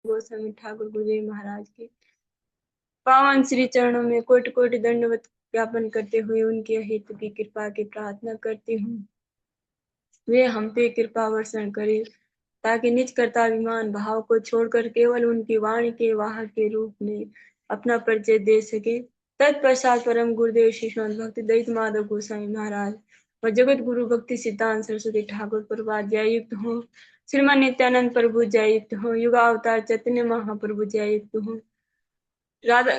गोस्वामी ठाकुर गुरुदेव महाराज के पावन श्री चरणों में कोटि कोटि दंडवत ज्ञापन करते हुए उनके हित की कृपा की प्रार्थना करती हूँ। वे हम पे कृपा वर्षण करे ताकि निज कर्ताभिमान भाव को छोड़कर केवल उनकी वाणी के वाहक के रूप में अपना परिचय दे सके। तत्पश्चात परम गुरुदेव श्री श्रीमद् भक्ति दयाल माधव गोस्वामी महाराज और जगत गुरु भक्ति सिद्धांत सरस्वती ठाकुर प्रभात जययुक्त हो। श्रीमान नित्यानंद प्रभु जययुक्त हो। युगावतार चैतन्य महाप्रभु जययुक्त हो। राधा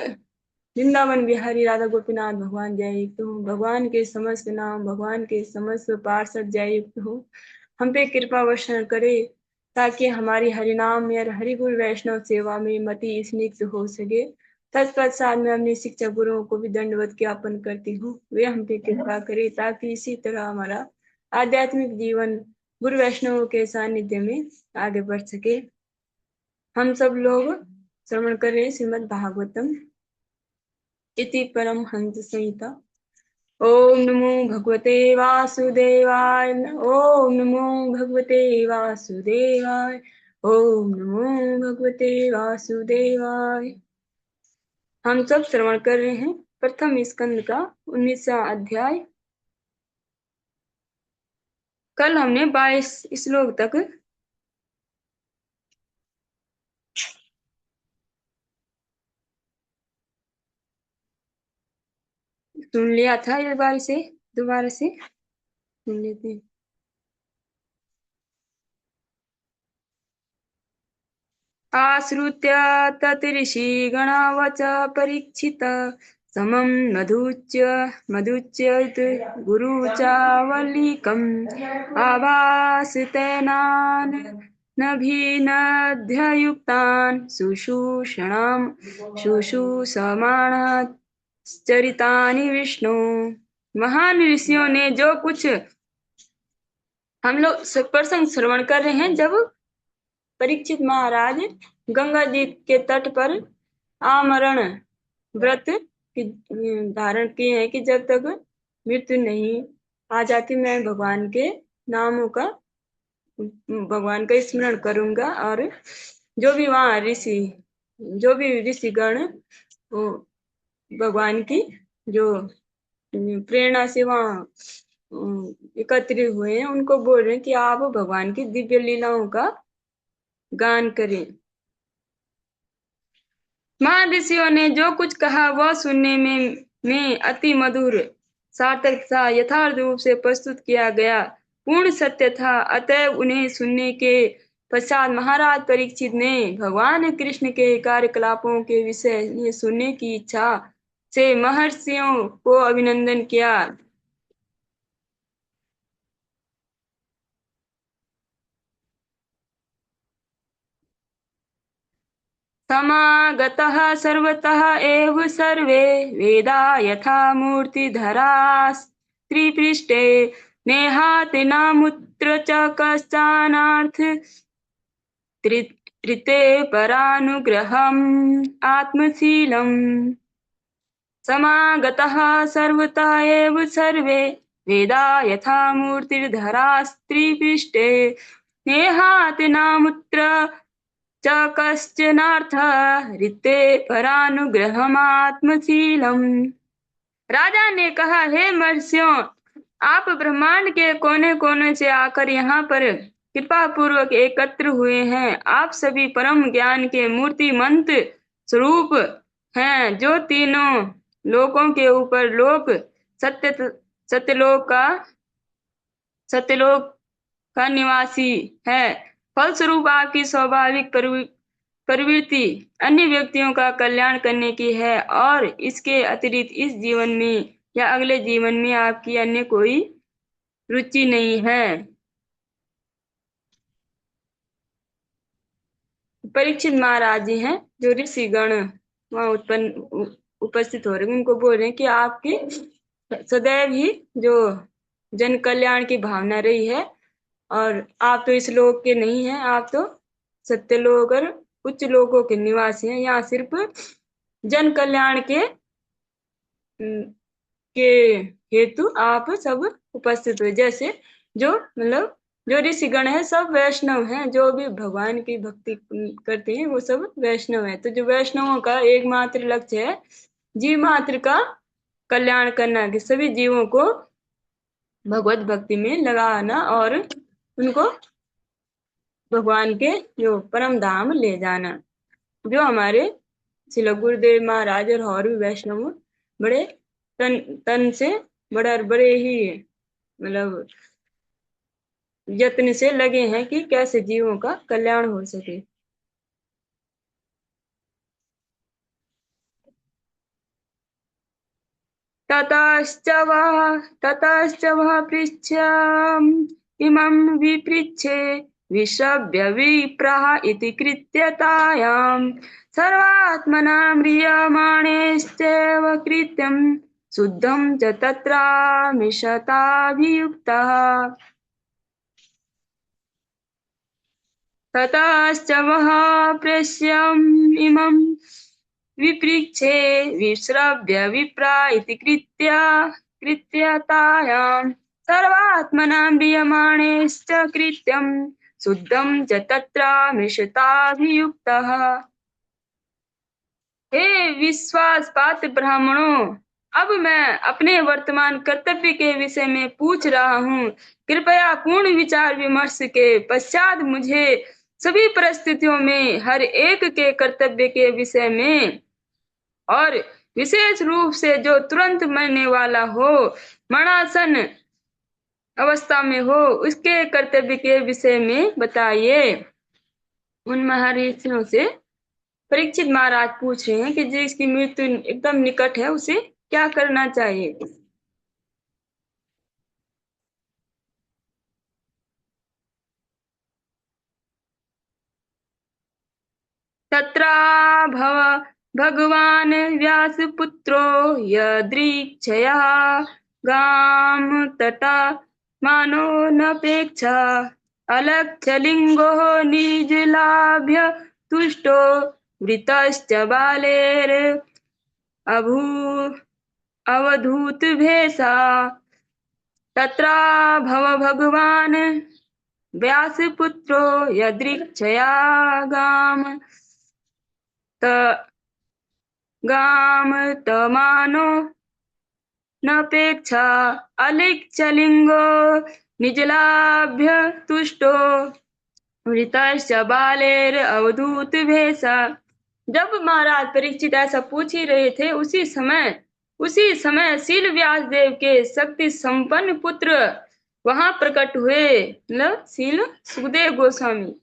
वृंदावन बिहारी राधा गोपीनाथ भगवान जययुक्त हो। भगवान के समस्त नाम भगवान के समस्त पार्षद जययुक्त हो। हम पे कृपा वर्षण करे ताकि हमारी हरिनाम या हरिगुरु वैष्णव सेवा में मति स्निग्ध हो सके। तत्पश्चात मैं अपने शिक्षक गुरुओं को भी दंडवत ज्ञापन करती हूँ। वे हम पे कृपा करे ताकि इसी तरह हमारा आध्यात्मिक जीवन गुरु वैष्णवों के सानिध्य में आगे बढ़ सके। हम सब लोग श्रवण करें श्रीमद् भागवतम इति परम हंस संहिता। ओम नमो भगवते वासुदेवाय। ओम नमो भगवते वासुदेवाय। ओम नमो भगवते वासुदेवाय। हम सब श्रवण कर रहे हैं प्रथम स्कंद का 19वां अध्याय। कल हमने 22 श्लोक तक सुन लिया था। एक बार से दोबारा से सुन लेते हैं। आश्रुत्य तत् गणावच परीक्षित समं मधुच्यत गुरु चावलिकम् आभासतेनान् नभिनध्ययुक्तान् शुश्रूषमाणश्चरितानि विष्णु। महान ऋषियों ने जो कुछ हम लोग प्रसंग श्रवण कर रहे हैं, जब परीक्षित महाराज गंगा जी के तट पर आमरण व्रत धारण किए हैं कि जब तक मृत्यु नहीं आ जाती मैं भगवान के नामों का भगवान का स्मरण करूंगा। और जो भी वहाँ ऋषिगण भगवान की जो प्रेरणा से वहाँ एकत्रित हुए हैं उनको बोल रहे हैं कि आप भगवान की दिव्य लीलाओं का गान करें। महर्षियों ने जो कुछ कहा वह सुनने में अति मधुर सार्थक था, यथार्थ रूप से प्रस्तुत किया गया, पूर्ण सत्य था। अतएव उन्हें सुनने के पश्चात महाराज परीक्षित ने भगवान कृष्ण के कार्यकलापों के विषय में सुनने की इच्छा से महर्षियों को अभिनंदन किया। समागतः सर्वतः एव सर्वे वेदा यथा मूर्तिधरास्त्रिपृष्ठे नेहाति नामुत्र च कश्चनार्थ त्रिते परानुग्रहम् आत्मशीलम्। समागतः सर्वतः एव सर्वे वेदा यथा मूर्तिधरास्त्रिपृष्ठे नेहाति नामुत्र च कश्चनार्थ ऋते परानुग्रहमात्मशीलम्। राजा ने कहा, हे महर्षियों, आप ब्रह्मांड के कोने कोने से आकर यहाँ पर कृपा पूर्वक एकत्र हुए हैं। आप सभी परम ज्ञान के मूर्तिमंत स्वरूप हैं, जो तीनों लोकों के ऊपर लोक सत्यलोक का निवासी है। फलस्वरूप आपकी स्वाभाविक प्रवृत्ति अन्य व्यक्तियों का कल्याण करने की है, और इसके अतिरिक्त इस जीवन में या अगले जीवन में आपकी अन्य कोई रुचि नहीं है। परीक्षित महाराज जी हैं, जो ऋषिगण वहाँ उपस्थित हो रहे हैं, उनको बोल रहे हैं कि आपकी सदैव ही जो जन कल्याण की भावना रही है, और आप तो इस लोक के नहीं हैं, आप तो सत्यलोक और उच्च लोकों के निवासी हैं। यहाँ सिर्फ जन कल्याण के हेतु आप सब उपस्थित हुए। जैसे जो मतलब जो ऋषिगण है सब वैष्णव हैं, जो भी भगवान की भक्ति करते हैं वो सब वैष्णव है। तो जो वैष्णवों का एकमात्र लक्ष्य है जीव मात्र का कल्याण करना, कि सभी जीवों को भगवत भक्ति में लगाना और उनको भगवान के जो परम धाम ले जाना। जो हमारे श्रील गुरुदेव महाराज और भी वैष्णव बड़े तन तन से बड़े ही मतलब यत्न से लगे हैं कि कैसे जीवों का कल्याण हो सके। ततश्च वः पृच्छ्यम् इमं विपृच्छे विश्रव्य विप्रः इति कृत्यतायाम् सर्वात्मना म्रियमाणेश्चैव कृत्यम् शुद्धं च तत्रामिषताभियुक्तः। ततश्च वः पृच्छ्यम् इमं विपृच्छे विश्रव्य विप्रा इति कृत्यतायाम् सर्वात्मना म्रियमाणेश्च कृत्यम् शुद्धं च तत्रामिषताभियुक्तः। हे विश्वास पात्र ब्राह्मणों, अब मैं अपने वर्तमान कर्तव्य के विषय में पूछ रहा हूँ। कृपया पूर्ण विचार विमर्श के पश्चात मुझे सभी परिस्थितियों में हर एक के कर्तव्य के विषय में और विशेष रूप से जो तुरंत मरने वाला हो, मरणासन अवस्था में हो, उसके कर्तव्य के विषय में बताइए। उन महर्षियों से परीक्षित महाराज पूछ रहे हैं कि जिसकी मृत्यु एकदम निकट है उसे क्या करना चाहिए। तत्रा भव भगवान व्यासपुत्रो यदृच्छया गाम तटा मानो नपेक्षा अलक्षलिंगो निजलाभ्य तुष्टो वृतश्च बालेर अभू अवधूत भेषा। तत्रा भव भगवान व्यासपुत्रो यदृच्छया गाम त गाम तमानो नपेक्षा अलिक्षलिंगो निजलाभ्य तुष्टो वृतश्च बालेर अवधूत भेषा। जब महाराज परीक्षित ऐसा पूछ ही रहे थे, उसी समय शील व्यास देव के शक्ति संपन्न पुत्र वहां प्रकट हुए, मतलब शील सुखदेव गोस्वामी,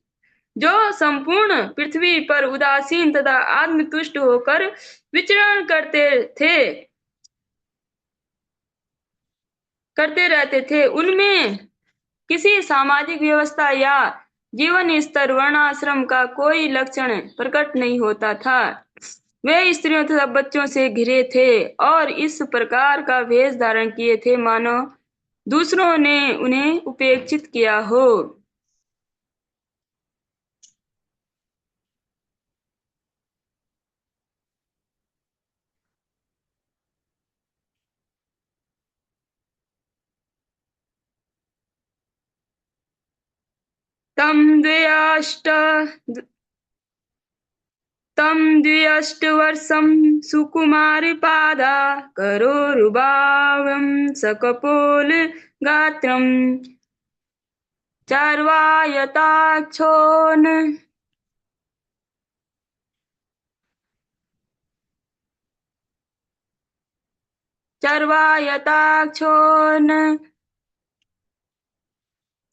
जो संपूर्ण पृथ्वी पर उदासीन तथा आत्मतुष्ट होकर विचरण करते रहते थे। उनमें किसी सामाजिक व्यवस्था या जीवन स्तर वर्णाश्रम का कोई लक्षण प्रकट नहीं होता था। वे स्त्रियों तथा बच्चों से घिरे थे और इस प्रकार का वेश धारण किए थे मानो दूसरों ने उन्हें उपेक्षित किया हो। तम द्व्यष्ट तं द्व्यष्टवर्षं सुकुमारपादा करोरुबावं सकपोलगात्रं चार्वायताक्षोन्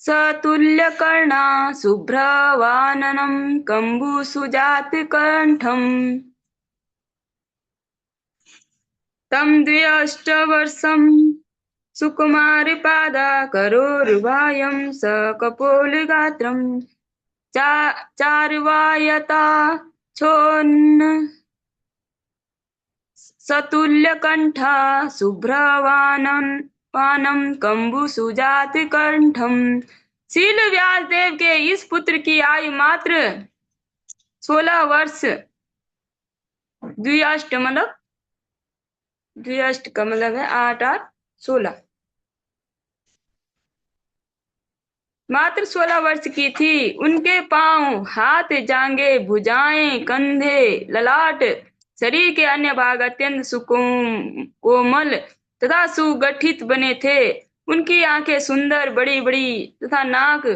सतुल्यकर्णा शुभ्रवाननं कम्बुसुजातकण्ठम्। तं द्व्यष्टवर्षं सुकुमारपादा करोरुबायं सकपोलगात्रं चार्वायताक्षोन् सतुल्यकण्ठा शुभ्रवानं कम्बुसुजातकण्ठम्। शील व्यास देव के इस पुत्र की आयु मात्र 16 वर्ष, द्व्यष्ट का मतलब है 8 8 16, मात्र 16 वर्ष की थी। उनके पांव, हाथ, जांघें, भुजाएं, कंधे, ललाट, शरीर के अन्य भाग अत्यंत कोमल तथा सुगठित बने थे। उनकी आंखें सुंदर, बड़ी बड़ी तथा नाक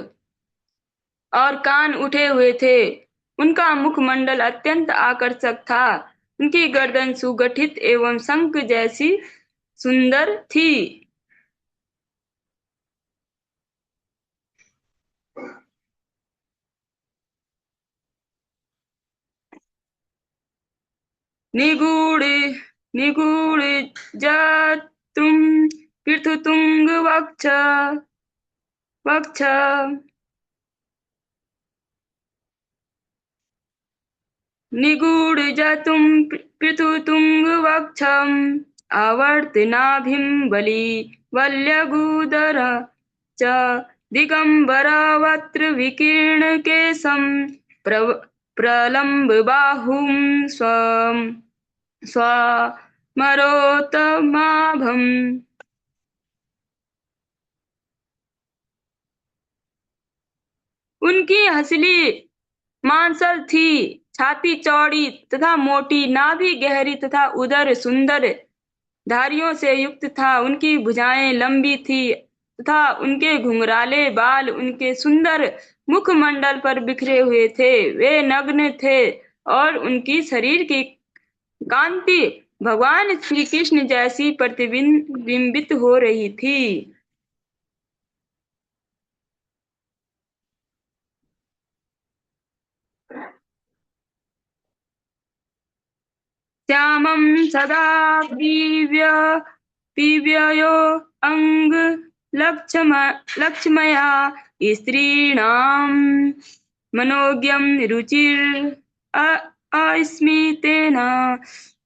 और कान उठे हुए थे। उनका मुखमंडल अत्यंत आकर्षक था। उनकी गर्दन सुगठित एवं शंख जैसी सुंदर थी। निगूढ़ निगूढ़ जत्रुम पृथुतुंग वक्ष वक्ष निगूढ़जतुं पृथुतुङ्गवक्षम् आवर्तनाभिं वल्यगूदर च दिगम्बरवक्त्रविकीर्णकेशं प्रलम्बबाहुं स्वमरोत्तमाभम्। उनकी हंसली मांसल थी, छाती चौड़ी तथा मोटी, नाभि गहरी तथा उदर सुंदर धारियों से युक्त था। उनकी भुजाएं लंबी थी तथा उनके घुंघराले बाल उनके सुंदर मुखमंडल पर बिखरे हुए थे। वे नग्न थे और उनकी शरीर की कांति भगवान श्री कृष्ण जैसी प्रतिबिंबित हो रही थी। श्यामं सदा पीव्ययो अंग लक्ष्मया स्त्रीणां मनोज्ञं रुचिर अस्मितेन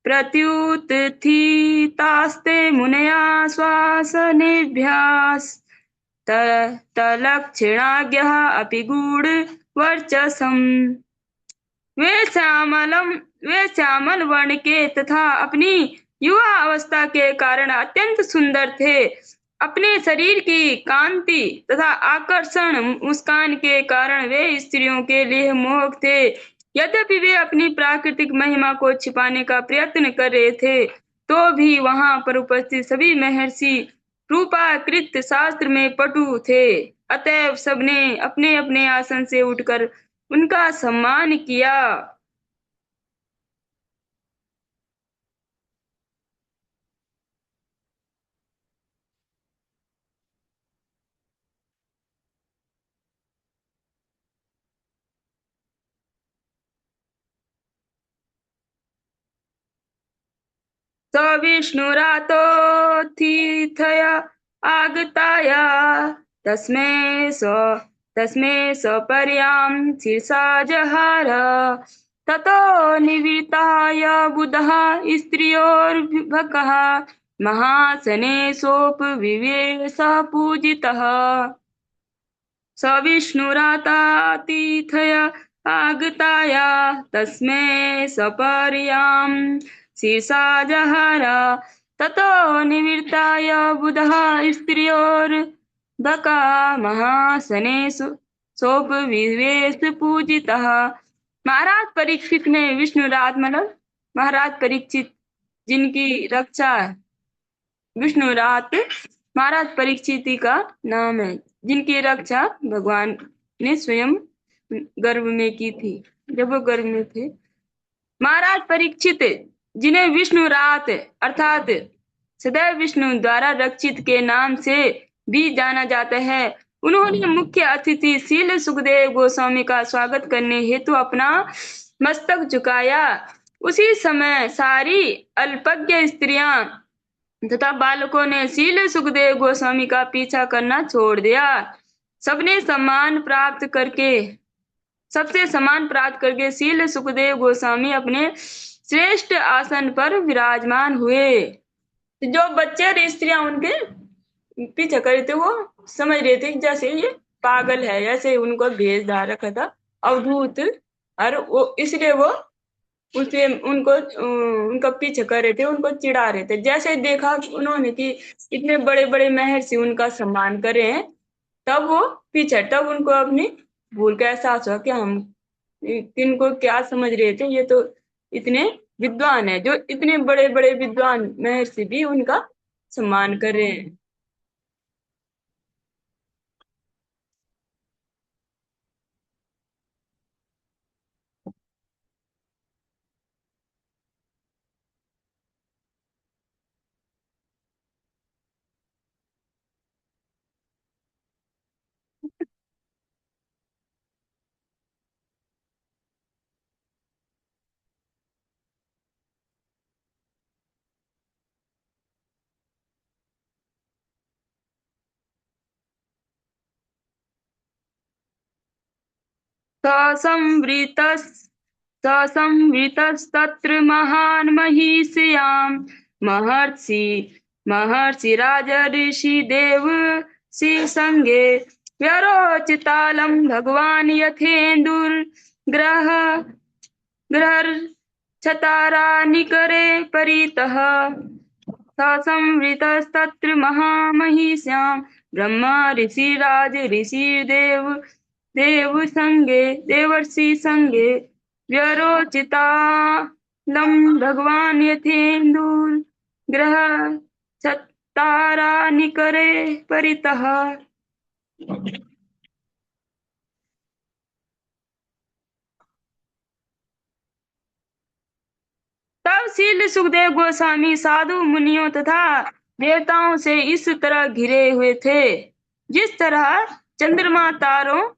प्रत्युत्थितास्ते मुनया श्वासनेभ्यस्तलक्षणाज्ञः अपि गूढ़वर्चसम्। वे श्यामल वर्ण के तथा अपनी युवा अवस्था के कारण अत्यंत सुंदर थे। अपने शरीर की कांति तथा आकर्षण मुस्कान के कारण वे स्त्रियों के लिए मोहक थे। यद्यपि वे अपनी प्राकृतिक महिमा को छिपाने का प्रयत्न कर रहे थे, तो भी वहां पर उपस्थित सभी महर्षि रूपाकृत शास्त्र में पटु थे। अतएव सबने अपने अपने आसन से उठकर उनका सम्मान किया। स विष्णुरातोत्थितय आगताय तस्मै सपर्यां शिरसा जहार। ततो निवृत्ताय बुधः स्त्रियोर्भकः महासने सोपविवेश पूजितः। स विष्णुरातातिथय आगताय तस्मै सपर्यां शिरसा जहार। ततो निवृत्ताय बुधः स्त्रियोर्भका महासने सोपविवेश पूजितः। महाराज परीक्षित ने विष्णुरात मतलब महाराज परीक्षित जिनकी रक्षा विष्णुरात महाराज परीक्षित का नाम है, जिनकी रक्षा भगवान ने स्वयं गर्भ में की थी जब वो गर्भ में थे। महाराज परीक्षित जिन्हें विष्णुरात अर्थात सदैव विष्णु द्वारा रक्षित के नाम से भी जाना जाता है, उन्होंने मुख्य अतिथि शील सुखदेव गोस्वामी का स्वागत करने हेतु अपना मस्तक झुकाया। उसी समय सारी अल्पज्ञ स्त्रियां तथा बालकों ने शील सुखदेव गोस्वामी का पीछा करना छोड़ दिया। सबसे सम्मान प्राप्त करके शील सुखदेव गोस्वामी अपने श्रेष्ठ आसन पर विराजमान हुए। जो बच्चे और स्त्रियां उनके पीछा करे थे, वो समझ रहे थे जैसे ये पागल है, ऐसे उनको भेज डाल रखा था अवधूत, और वो इसलिए वो उसे उनका पीछे कर रहे थे, उनको चिढ़ा रहे थे। जैसे देखा उन्होंने कि इतने बड़े बड़े महर्षि उनका सम्मान करे हैं, तब वो पीछे तब उनको अपनी भूल का एहसास हुआ कि हम किनको क्या समझ रहे थे, ये तो इतने विद्वान है, जो इतने बड़े बड़े विद्वान महर्षि भी उनका सम्मान कर रहे हैं। ससंवृतस् ससंवृतस्तत्र महान् महिष्याम् महर्षि महर्षि राजर्षि देवसी संगे व्यरोचितालं भगवान् यथेन्दुर्ग्रह ग्रहर्क्षतारानिकरे परितः ससंवृतस्तत्र महामहिष्याम् ब्रह्मा ऋषिराज ऋषिर्देव देवसंगे देवर्षि संगे व्यरोचितालं भगवान् यथेन्दुर्ग्रह छत्तारानिकरे परितः। तब शील सुखदेव गोस्वामी साधु मुनियों तथा देवताओं से इस तरह घिरे हुए थे, जिस तरह चंद्रमा तारों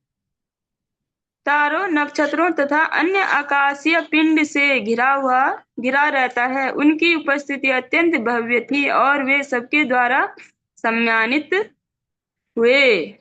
तारों नक्षत्रों तथा अन्य आकाशीय पिंड से घिरा रहता है। उनकी उपस्थिति अत्यंत भव्य थी और वे सबके द्वारा सम्मानित हुए।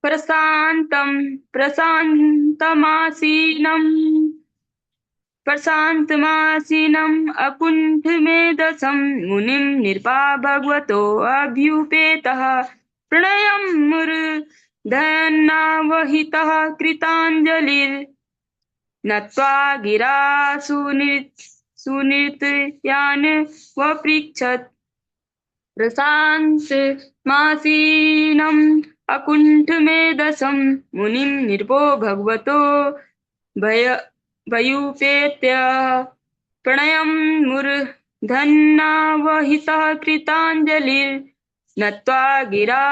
प्रशांतम प्रशांतमासीनम प्रशान्तमासीनम् अकुण्ठमेधसं मुनिं नृपा भगवतो अभ्युपेतः प्रणयं मूर्धन्यावहितः कृताञ्जलिर्नत्वा गिरा सुनृत्यान् वपृच्छत् प्रशान्तमासीनम् अकुण्ठमेधसं मुनिं नृपो भगवतो भय भयूपेत्य प्रणयं मूर्धन्यावहितः कृताञ्जलिर्नत्वा गिरा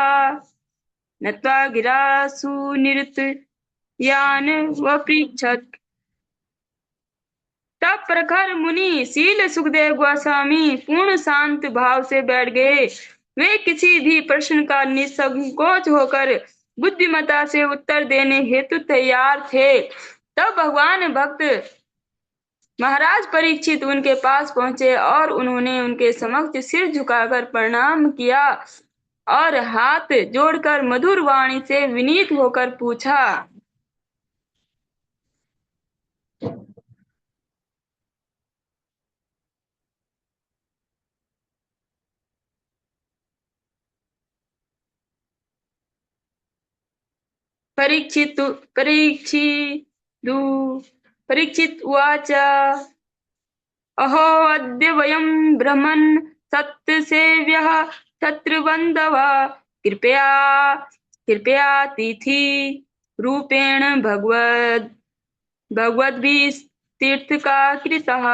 नत्वा गिरा सुनृत्यान् वपृच्छत्। तब प्रखर मुनि शील सुखदेव गोस्वामी पूर्ण शांत भाव से बैठ गए। वे किसी भी प्रश्न का निसंकोच होकर बुद्धिमता से उत्तर देने हेतु तैयार थे। तब भगवान भक्त महाराज परीक्षित उनके पास पहुंचे और उन्होंने उनके समक्ष सिर झुकाकर प्रणाम किया और हाथ जोड़कर मधुर वाणी से विनीत होकर पूछा। परीक्षित परीक्षितु परीक्षित उवाच अहो अद्य वयं ब्रह्मन् सत्यसेव्यः शत्रुबन्धवः कृपया कृपयातिथि रूपेण भगवद्भिः तीर्थका कृतः।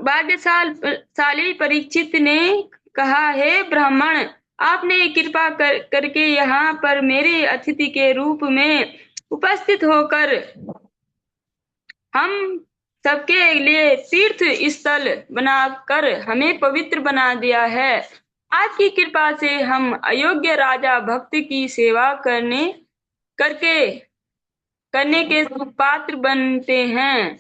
भाग्यशाली परीक्षित ने कहा, हे ब्राह्मण, आपने कृपा करके यहाँ पर मेरे अतिथि के रूप में उपस्थित होकर हम सबके लिए तीर्थ स्थल बनाकर हमें पवित्र बना दिया है। आपकी कृपा से हम अयोग्य राजा भक्त की सेवा करके करने के पात्र बनते हैं।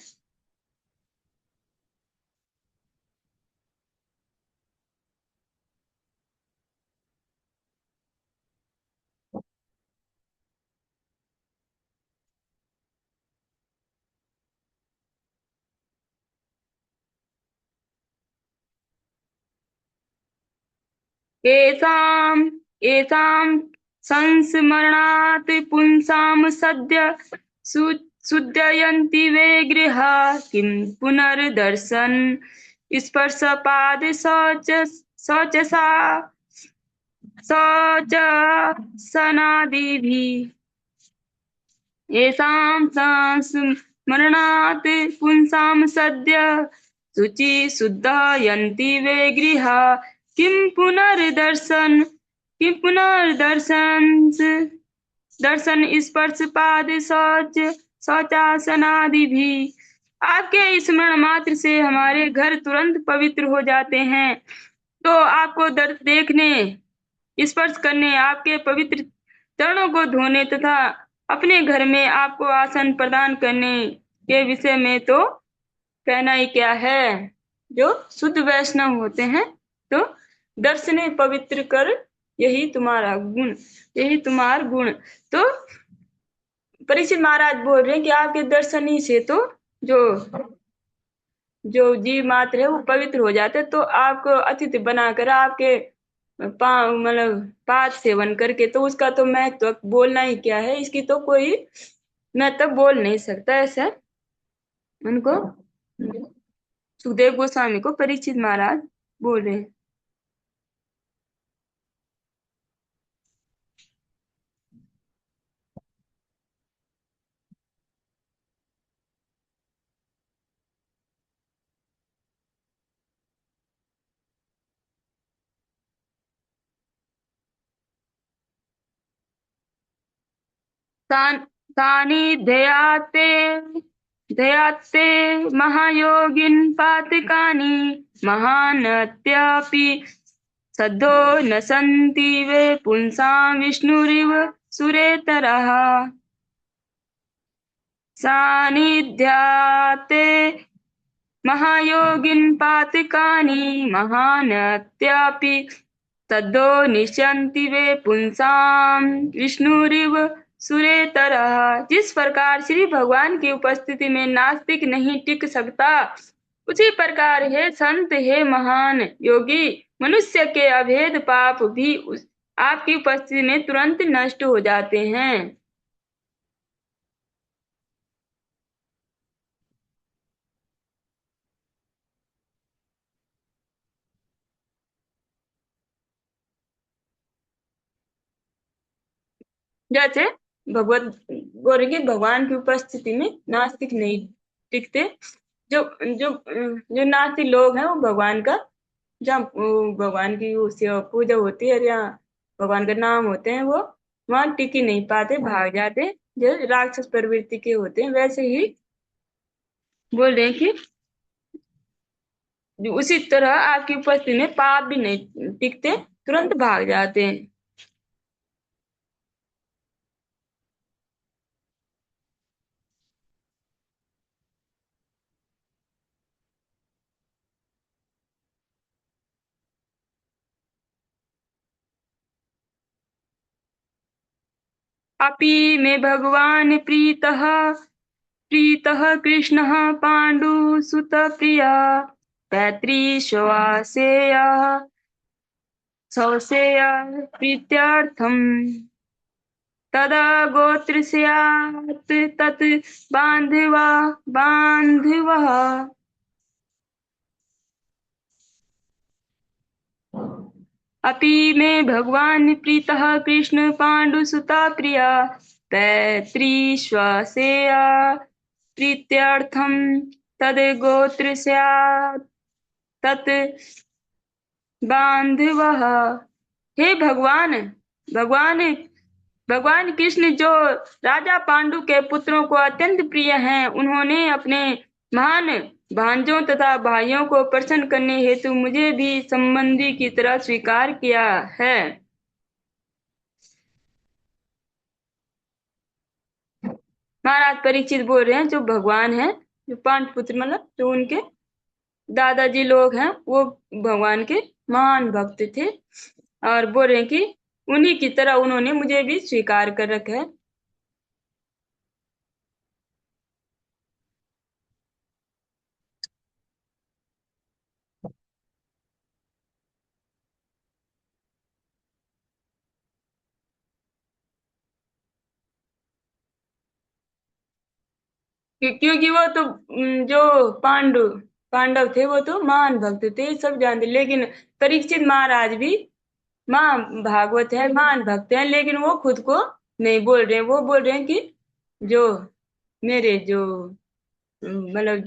येषाम् येषां संस्मरणात् पुंसां सद्य शुद्धयन्ति वे गृहा किं पुनर्दर्शन स्पर्शपाद शौचसा शौचसनादिभिः येषां संस्मरणात् पुंसां सद्य शुचि शुद्धयन्ति वे गृहा किं पुनर्दर्शन दर्शन स्पर्श पाद शौचासनादि भी। आपके स्मरण मात्र से हमारे घर तुरंत पवित्र हो जाते हैं। तो आपको देखने, स्पर्श करने, आपके पवित्र चरणों को धोने तथा अपने घर में आपको आसन प्रदान करने के विषय में तो कहना ही क्या है। जो शुद्ध वैष्णव होते हैं तो दर्शने पवित्र कर, यही तुम्हारा गुण, यही तुम्हारा गुण। तो परीक्षित महाराज बोल रहे हैं कि आपके दर्शन ही से तो जो जो जीव मात्र है वो पवित्र हो जाते हैं। तो आपको अतिथि बनाकर आपके मतलब पाद सेवन करके तो उसका तो महत्व बोलना ही क्या है, इसकी तो कोई महत्व बोल नहीं सकता। ऐसा उनको सुखदेव गोस्वामी को परीक्षित महाराज बोल रहे हैं। तानि ध्येयात्ते महायोगिन पातकानि महानत्यपि सद्धो न सन्ति वे पुंसां विष्णुरिव सुरेतरः सानिध्याते महायोगिन पातकानि महानत्यपि तद्धो निश्यन्ति वे पुंसां विष्णुरिव सुरेतरः। जिस प्रकार श्री भगवान की उपस्थिति में नास्तिक नहीं टिक सकता, उसी प्रकार हे संत, हे महान योगी, मनुष्य के अभेद पाप भी आपकी उपस्थिति में तुरंत नष्ट हो जाते हैं। जैसे भगवत गौरी के भगवान की उपस्थिति में नास्तिक नहीं टिकते। जो जो जो नास्तिक लोग हैं वो भगवान का, जहाँ भगवान की वो पूजा होती है या भगवान का नाम होते हैं, वो वहां टिक ही नहीं पाते, भाग जाते। जो राक्षस प्रवृत्ति के होते हैं वैसे ही बोल रहे हैं कि उसी तरह आपकी उपस्थिति में पाप भी नहीं टिकते, तुरंत भाग जाते हैं। अपि मे भगवान प्रीतः प्रीतः कृष्णः पाण्डुसुतप्रिया पैतृशोवासेया सौसेया प्रीत्यर्थम् तदा गोत्र स्यात् तत् बान्धवः। अपि मे भगवान् प्रीतः कृष्ण पाण्डुसुता प्रिया पैतृश्वासेया प्रीत्यर्थं तद् गोत्र स्यात् तत् बान्धवः। हे भगवान, भगवान भगवान कृष्ण जो राजा पांडु के पुत्रों को अत्यंत प्रिय हैं, उन्होंने अपने महान भांजों तथा भाइयों को प्रसन्न करने हेतु मुझे भी संबंधी की तरह स्वीकार किया है। महाराज परीक्षित बोल रहे हैं जो भगवान हैं, जो पांडु पुत्र मतलब जो उनके दादाजी लोग हैं, वो भगवान के महान भक्त थे और बोल रहे हैं कि उन्हीं की तरह उन्होंने मुझे भी स्वीकार कर रखा है। क्योंकि वो तो जो पांडव थे वो तो महान भक्त थे, सब जानते, लेकिन परीक्षित महाराज भी माँ भागवत है, महान भक्त है, लेकिन वो खुद को नहीं बोल रहे हैं। वो बोल रहे हैं कि जो मेरे जो मतलब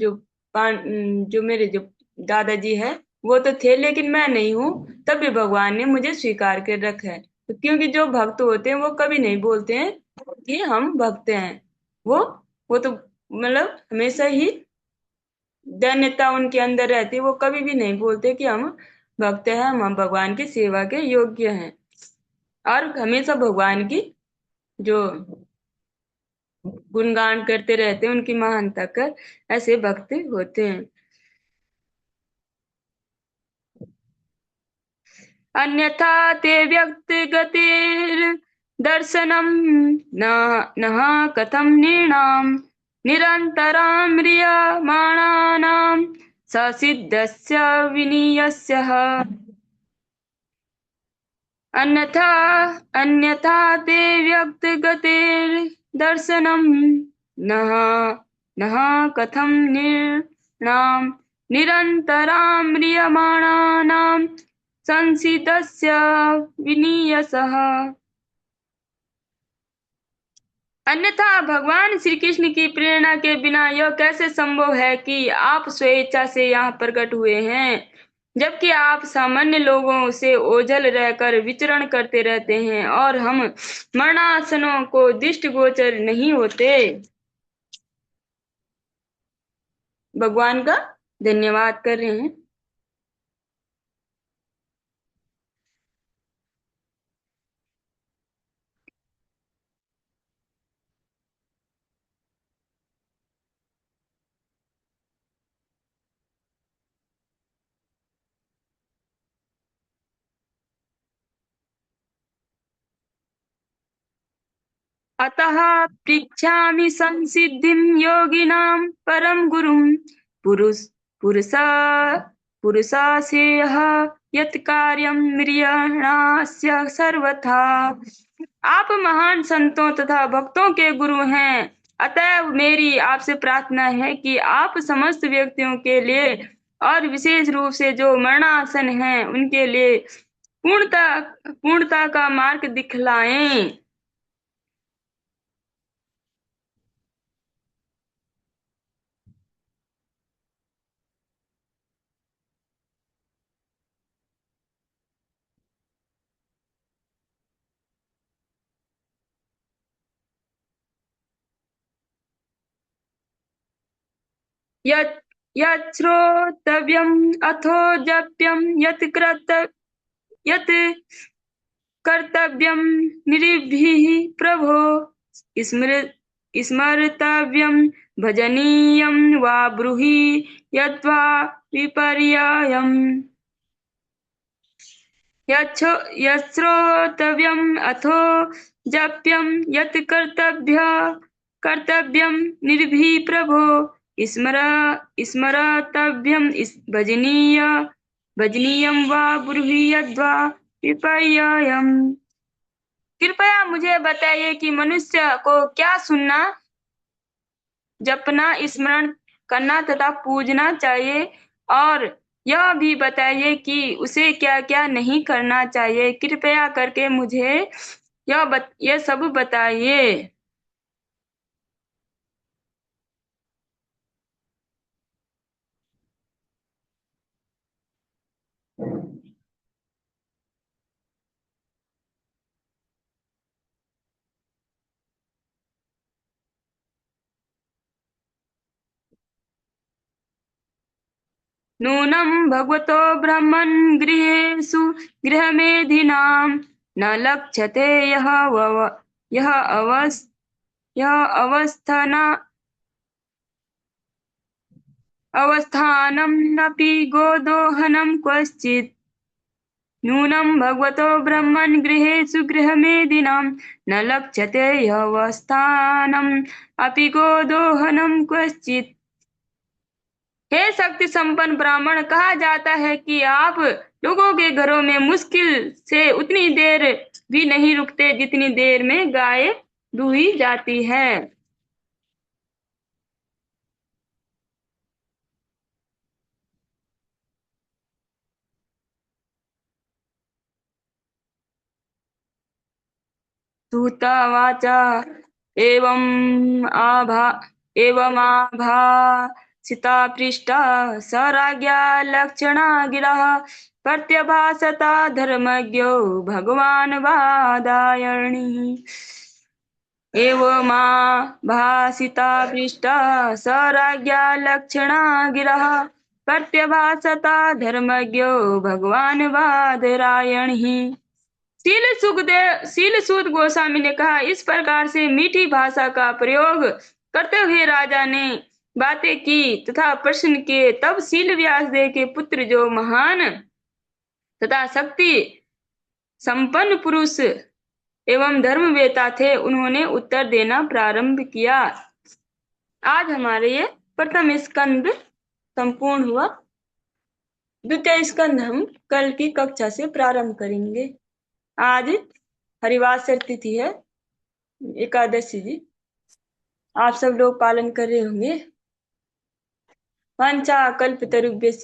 जो मेरे जो दादाजी है वो तो थे, लेकिन मैं नहीं हूँ, तब भी भगवान ने मुझे स्वीकार कर रखा है। तो क्योंकि जो भक्त होते हैं वो कभी नहीं बोलते हैं कि हम भक्त हैं। वो वो तो मतलब हमेशा ही दैन्यता उनके अंदर रहती है, वो कभी भी नहीं बोलते कि हम भक्त हैं, हम भगवान की सेवा के योग्य हैं, और हमेशा भगवान की जो गुणगान करते रहते हैं, उनकी महानता कर, ऐसे भक्त होते हैं। अन्यथा ते व्यक्तिगतिर्दर्शनम् न नः कथं नृणाम् निरन्तराम्रियमाणानां ससिद्धस्य विनीयस्य। अन्यथा अन्यथा ते व्यक्तिगतिर्दर्शनम् नः नः कथं नृणाम् निरन्तराम्रियमाणानां संसिदस्य विनीयसः। अन्यथा भगवान श्री कृष्ण की प्रेरणा के बिना यह कैसे संभव है कि आप स्वेच्छा से यहाँ प्रकट हुए हैं, जबकि आप सामान्य लोगों से ओझल रहकर विचरण करते रहते हैं और हम मरणासनों को दृष्टिगोचर नहीं होते। भगवान का धन्यवाद कर रहे हैं। अतः पृच्छामि संसिद्धिं योगिनां परम गुरुं पुरुष पुरुषा पुरुषासेह यत् कार्यं म्रियणास्य सर्वथा। आप महान संतों तथा भक्तों के गुरु हैं, अतएव मेरी आपसे प्रार्थना है कि आप समस्त व्यक्तियों के लिए और विशेष रूप से जो मरणासन हैं उनके लिए पूर्णता पूर्णता का मार्ग दिखलाएं। यत् यत् श्रोतव्यम् अथो जप्यं यत् कर्तव्यं निरीभिः प्रभो स्मर्तव्यं भजनीयं वा ब्रूहि यद्वा विपर्ययम्। यच्छ्रोतव्यम् अथो जप्यं यत् कर्तव्यं निर्भिः प्रभो स्मर स्मर्तव्यं भजनीयं वा ब्रूहि यद्वा विपर्ययम्। कृपया मुझे बताइए कि मनुष्य को क्या सुनना, जपना, स्मरण करना तथा पूजना चाहिए, और यह भी बताइए कि उसे क्या क्या नहीं करना चाहिए। कृपया करके मुझे यह सब बताइए। नूनं भगवतो ब्रह्मन् गृहेषु गृहमेधिनां न लक्ष्यते यः अवस्थानमपि गोदोहनं क्वचित्। नूनं भगवतो ब्रह्मन् गृहेषु गृहमेधिनां न लक्ष्यते ह्यवस्थानम् अपि गोदोहनं क्वचित्। हे शक्ति संपन्न ब्राह्मण, कहा जाता है कि आप लोगों के घरों में मुश्किल से उतनी देर भी नहीं रुकते जितनी देर में गाय दूही जाती है। सूतवाच एवमाभा पृष्टा स राज्ञा लक्षणा गिरः प्रत्यभासता धर्मज्ञो भगवान् वादायणिः एवमाभासिता पृष्टा स राज्ञा लक्षणा गिरः प्रत्यभासता धर्मज्ञो भगवान् वादरायणिः। शील सूत गोस्वामी ने कहा, इस प्रकार से मीठी भाषा का प्रयोग करते हुए राजा ने बातें की तथा प्रश्न किए। तब शील व्यासदेव के पुत्र जो महान तथा शक्ति संपन्न पुरुष एवं धर्मवेता थे, उन्होंने उत्तर देना प्रारंभ किया। आज हमारे ये प्रथम स्कंद संपूर्ण हुआ। द्वितीय स्कंद हम कल की कक्षा से प्रारंभ करेंगे। आज हरिवासर तिथि है, एकादशी जी। आप सब लोग पालन कर रहे होंगे। वांछा कल्पतरुभ्यश्च